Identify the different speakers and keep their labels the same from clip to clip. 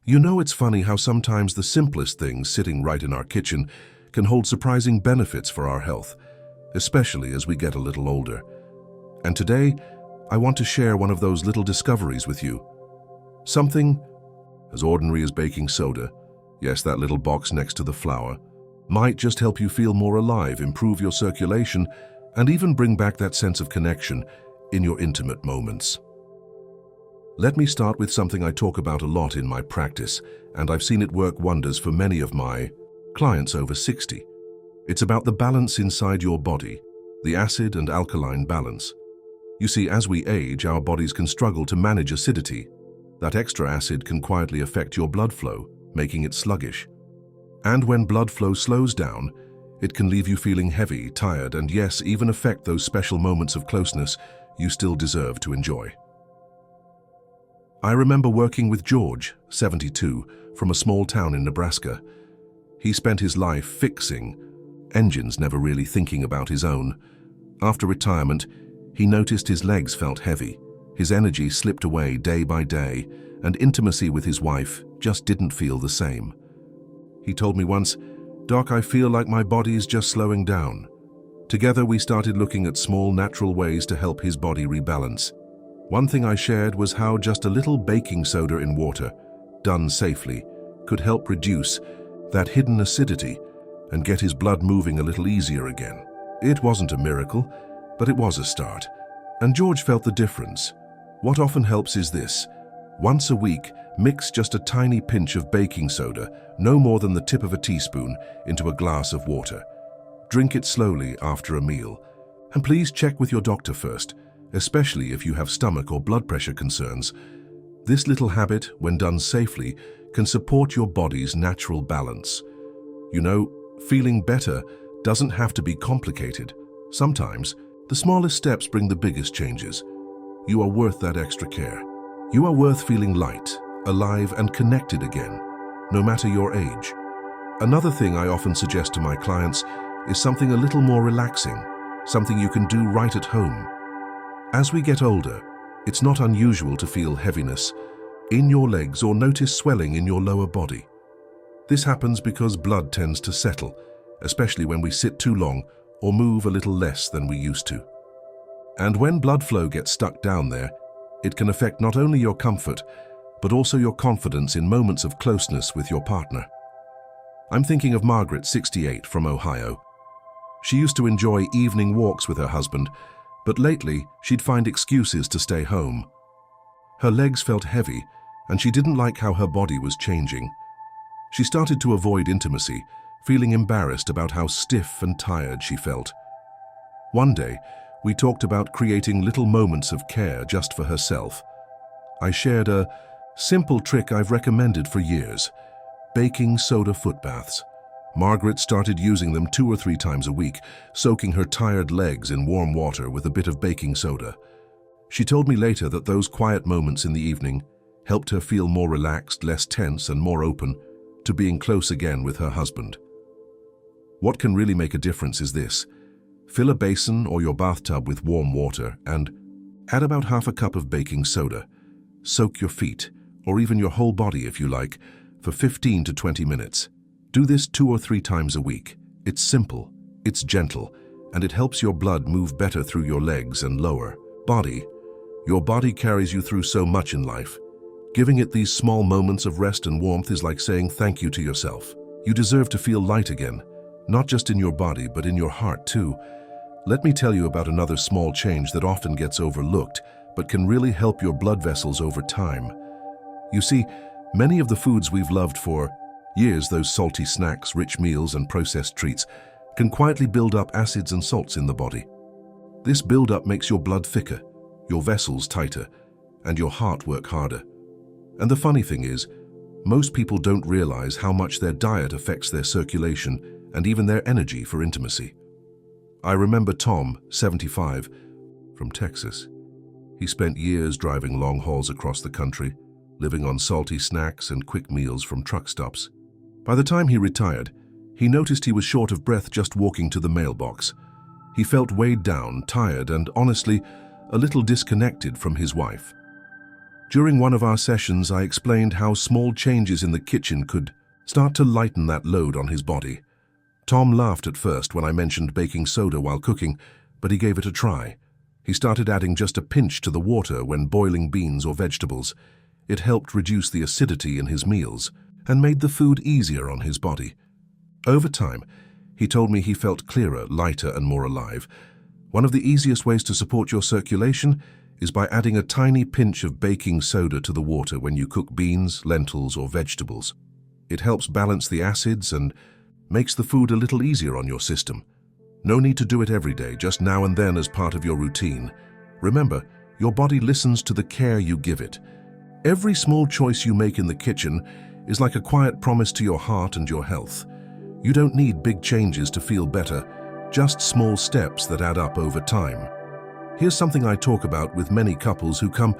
Speaker 1: You know, it's funny how sometimes the simplest things sitting right in our kitchen can hold surprising benefits for our health, especially as we get a little older. And today, I want to share one of those little discoveries with you. Something as ordinary as baking soda, yes, that little box next to the flour, might just help you feel more alive, improve your circulation, and even bring back that sense of connection in your intimate moments. Let me start with something I talk about a lot in my practice, and I've seen it work wonders for many of my clients over 60. It's about the balance inside your body, the acid and alkaline balance. You see, as we age, our bodies can struggle to manage acidity. That extra acid can quietly affect your blood flow, making it sluggish. And when blood flow slows down, it can leave you feeling heavy, tired, and yes, even affect those special moments of closeness you still deserve to enjoy. I remember working with George, 72, from a small town in Nebraska. He spent his life fixing engines, never really thinking about his own. After retirement, he noticed his legs felt heavy, his energy slipped away day by day, and intimacy with his wife just didn't feel the same. He told me once, "Doc, I feel like my body is just slowing down." Together, we started looking at small, natural ways to help his body rebalance. One thing I shared was how just a little baking soda in water, done safely, could help reduce that hidden acidity and get his blood moving a little easier again. It wasn't a miracle, but it was a start. And George felt the difference. What often helps is this. Once a week, mix just a tiny pinch of baking soda, no more than the tip of a teaspoon, into a glass of water. Drink it slowly after a meal. And please check with your doctor first, especially if you have stomach or blood pressure concerns. This little habit, when done safely, can support your body's natural balance. You know, feeling better doesn't have to be complicated. Sometimes, the smallest steps bring the biggest changes. You are worth that extra care. You are worth feeling light, alive, and connected again, no matter your age. Another thing I often suggest to my clients is something a little more relaxing, something you can do right at home. As we get older, it's not unusual to feel heaviness in your legs or notice swelling in your lower body. This happens because blood tends to settle, especially when we sit too long or move a little less than we used to. And when blood flow gets stuck down there, it can affect not only your comfort, but also your confidence in moments of closeness with your partner. I'm thinking of Margaret, 68, from Ohio. She used to enjoy evening walks with her husband, but lately she'd find excuses to stay home. Her legs felt heavy, and she didn't like how her body was changing. She started to avoid intimacy, feeling embarrassed about how stiff and tired she felt. One day, we talked about creating little moments of care just for herself. I shared a simple trick I've recommended for years: baking soda foot baths. Margaret started using them 2 or 3 times a week, soaking her tired legs in warm water with a bit of baking soda. She told me later that those quiet moments in the evening helped her feel more relaxed, less tense, and more open to being close again with her husband. What can really make a difference is this. Fill a basin or your bathtub with warm water and add about half a cup of baking soda. Soak your feet, or even your whole body if you like, for 15 to 20 minutes. Do this 2 or 3 times a week. It's simple, it's gentle, and it helps your blood move better through your legs and lower body. Your body carries you through so much in life. Giving it these small moments of rest and warmth is like saying thank you to yourself. You deserve to feel light again, not just in your body, but in your heart too. Let me tell you about another small change that often gets overlooked, but can really help your blood vessels over time. You see, many of the foods we've loved for years, those salty snacks, rich meals, and processed treats, can quietly build up acids and salts in the body. This buildup makes your blood thicker, your vessels tighter, and your heart work harder. And the funny thing is, most people don't realize how much their diet affects their circulation and even their energy for intimacy. I remember Tom, 75, from Texas. He spent years driving long hauls across the country, living on salty snacks and quick meals from truck stops. By the time he retired, he noticed he was short of breath just walking to the mailbox. He felt weighed down, tired, and honestly, a little disconnected from his wife. During one of our sessions, I explained how small changes in the kitchen could start to lighten that load on his body. Tom laughed at first when I mentioned baking soda while cooking, but he gave it a try. He started adding just a pinch to the water when boiling beans or vegetables. It helped reduce the acidity in his meals and made the food easier on his body. Over time, he told me he felt clearer, lighter, and more alive. One of the easiest ways to support your circulation is by adding a tiny pinch of baking soda to the water when you cook beans, lentils, or vegetables. It helps balance the acids and makes the food a little easier on your system. No need to do it every day, just now and then as part of your routine. Remember, your body listens to the care you give it. Every small choice you make in the kitchen is like a quiet promise to your heart and your health. You don't need big changes to feel better, just small steps that add up over time. Here's something I talk about with many couples who come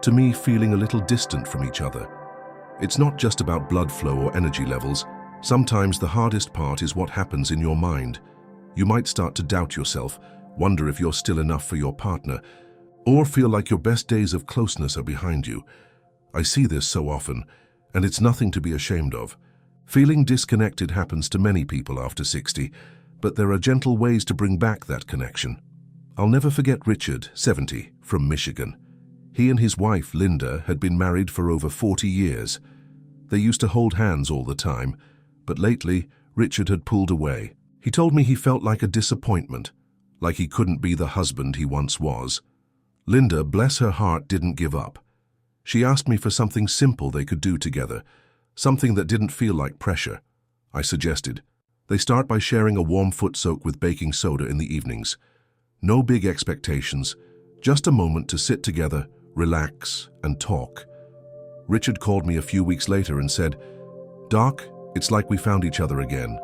Speaker 1: to me feeling a little distant from each other. It's not just about blood flow or energy levels. Sometimes the hardest part is what happens in your mind. You might start to doubt yourself, wonder if you're still enough for your partner, or feel like your best days of closeness are behind you. I see this so often, and it's nothing to be ashamed of. Feeling disconnected happens to many people after 60, but there are gentle ways to bring back that connection. I'll never forget Richard, 70, from Michigan. He and his wife, Linda, had been married for over 40 years. They used to hold hands all the time, but lately, Richard had pulled away. He told me he felt like a disappointment, like he couldn't be the husband he once was. Linda, bless her heart, didn't give up. She asked me for something simple they could do together, something that didn't feel like pressure. I suggested. They start by sharing a warm foot soak with baking soda in the evenings. No big expectations, just a moment to sit together, relax, and talk. Richard called me a few weeks later and said, "Doc, it's like we found each other again."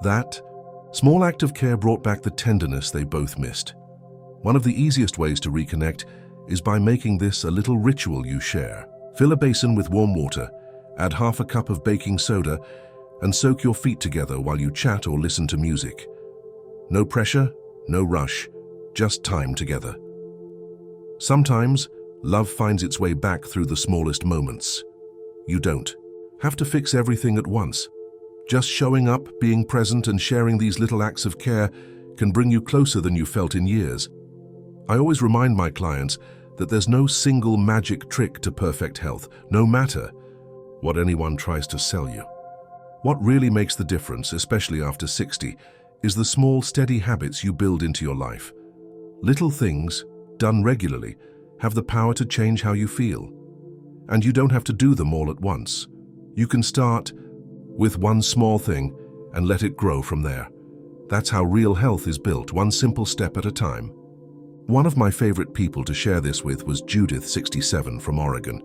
Speaker 1: That small act of care brought back the tenderness they both missed. One of the easiest ways to reconnect is by making this a little ritual you share. Fill a basin with warm water, add half a cup of baking soda, and soak your feet together while you chat or listen to music. No pressure, no rush, just time together. Sometimes, love finds its way back through the smallest moments. You don't have to fix everything at once. Just showing up, being present, and sharing these little acts of care can bring you closer than you felt in years. I always remind my clients that there's no single magic trick to perfect health, no matter what anyone tries to sell you. What really makes the difference, especially after 60, is the small, steady habits you build into your life. Little things, done regularly, have the power to change how you feel. And you don't have to do them all at once. You can start with one small thing and let it grow from there. That's how real health is built, one simple step at a time. One of my favorite people to share this with was Judith, 67, from Oregon.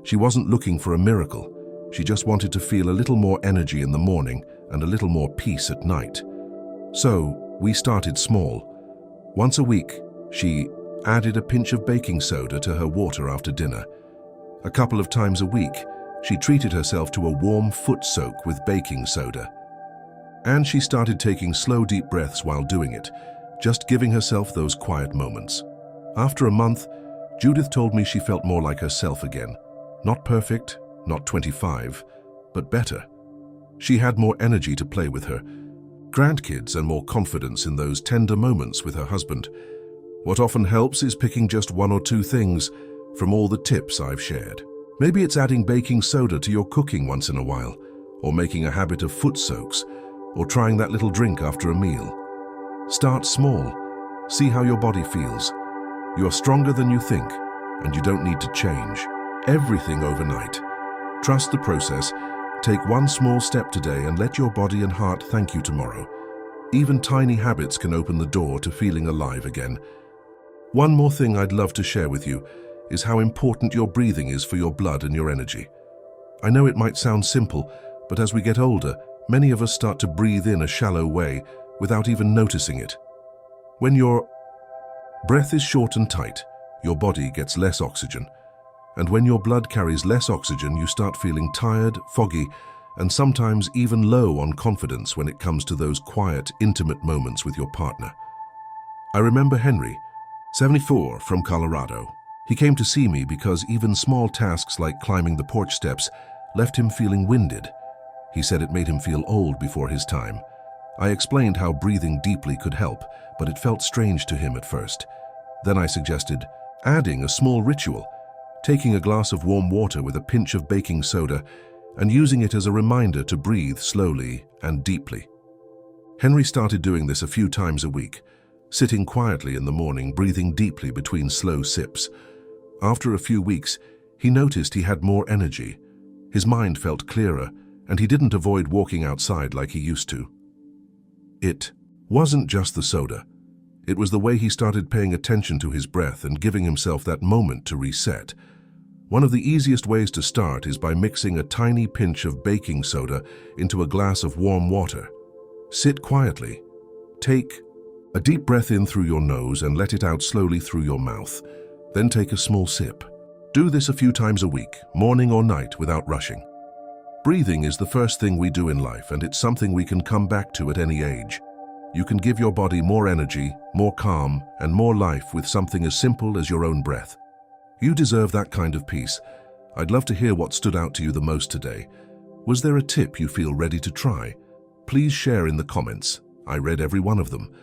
Speaker 1: She wasn't looking for a miracle. She just wanted to feel a little more energy in the morning and a little more peace at night. So, we started small. Once a week, she added a pinch of baking soda to her water after dinner. A couple of times a week, she treated herself to a warm foot soak with baking soda. And she started taking slow, deep breaths while doing it, just giving herself those quiet moments. After a month, Judith told me she felt more like herself again. Not perfect, not 25, but better. She had more energy to play with her grandkids and more confidence in those tender moments with her husband. What often helps is picking just one or two things from all the tips I've shared. Maybe it's adding baking soda to your cooking once in a while, or making a habit of foot soaks, or trying that little drink after a meal. Start small. See how your body feels. You're stronger than you think, and you don't need to change everything overnight. Trust the process. Take one small step today and let your body and heart thank you tomorrow. Even tiny habits can open the door to feeling alive again. One more thing I'd love to share with you is how important your breathing is for your blood and your energy. I know it might sound simple, but as we get older, many of us start to breathe in a shallow way without even noticing it. When your breath is short and tight, your body gets less oxygen. And when your blood carries less oxygen, you start feeling tired, foggy, and sometimes even low on confidence when it comes to those quiet, intimate moments with your partner. I remember Henry, 74, from Colorado. He came to see me because even small tasks like climbing the porch steps left him feeling winded. He said it made him feel old before his time. I explained how breathing deeply could help, but it felt strange to him at first. Then I suggested adding a small ritual, taking a glass of warm water with a pinch of baking soda and using it as a reminder to breathe slowly and deeply. Henry started doing this a few times a week, sitting quietly in the morning, breathing deeply between slow sips. After a few weeks, he noticed he had more energy. His mind felt clearer, and he didn't avoid walking outside like he used to. It wasn't just the soda. It was the way he started paying attention to his breath and giving himself that moment to reset. One of the easiest ways to start is by mixing a tiny pinch of baking soda into a glass of warm water. Sit quietly. Take a deep breath in through your nose and let it out slowly through your mouth. Then take a small sip. Do this a few times a week, morning or night, without rushing. Breathing is the first thing we do in life, and it's something we can come back to at any age. You can give your body more energy, more calm, and more life with something as simple as your own breath. You deserve that kind of peace. I'd love to hear what stood out to you the most today. Was there a tip you feel ready to try? Please share in the comments. I read every one of them.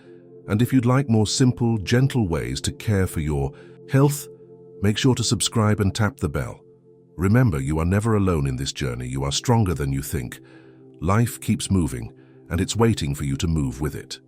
Speaker 1: And if you'd like more simple, gentle ways to care for your health, make sure to subscribe and tap the bell. Remember, you are never alone in this journey. You are stronger than you think. Life keeps moving, and it's waiting for you to move with it.